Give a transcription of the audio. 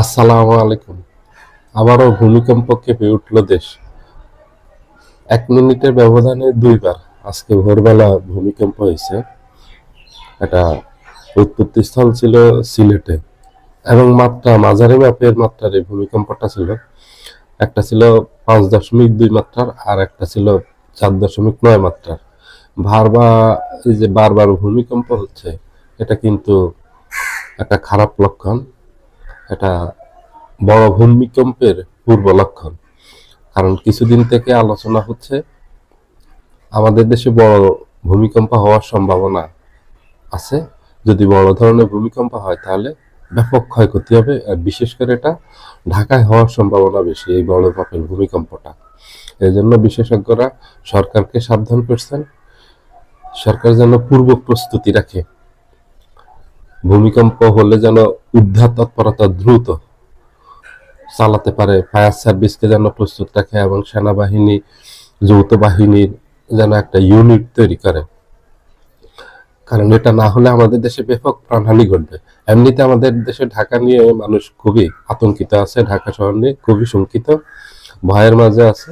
আসসালামু আলাইকুম। আবারও ভূমিকম্প কেঁপে উঠল দেশ। 1 মিনিটের ব্যবধানে দুইবার আজকে ভোরবেলা ভূমিকম্প হয়েছে। এটা উৎপত্তিস্থল ছিল সিলেটে এবং মাত্রা মাঝারি মাপের মাত্রার এই ভূমিকম্পটা ছিল। একটা ছিল 5.2 মাত্রার আর একটা ছিল 4.9 মাত্রার। এই যে বারবার ভূমিকম্প হচ্ছে, এটা কিন্তু একটা খারাপ লক্ষণ। এটা বড় ভূমিকম্পের পূর্ব লক্ষণ। কারণ কিছুদিন থেকে আলোচনা হচ্ছে আমাদের দেশে বড় ভূমিকম্প হওয়ার সম্ভাবনা আছে। যদি বড় ধরনের ভূমিকম্প হয় তাহলে ব্যাপক ক্ষয়ক্ষতি হবে, আর বিশেষ করে এটা ঢাকায় হওয়ার সম্ভাবনা বেশি, এই বড় মাপের ভূমিকম্পটা। এই জন্য বিশেষজ্ঞরা সরকারকে সাবধান করছেন, সরকার যেন পূর্ব প্রস্তুতি রাখে, ভূমিকম্প হলে যেন উদ্ধার তৎপরতা দ্রুত চালাতে পারে, ফায়ার সার্ভিসকে যেন প্রস্তুত রাখে এবং সেনাবাহিনী, যৌথ বাহিনীর যেন একটা ইউনিট তৈরি করে। কারণ এটা না হলে আমাদের দেশে ব্যাপক প্রাণহানি ঘটবে। এমনিতে আমাদের দেশে ঢাকা নিয়ে মানুষ খুবই আতঙ্কিত আছে, ঢাকা শহর নিয়ে খুবই শঙ্কিত, ভয়ের মাঝে আছে।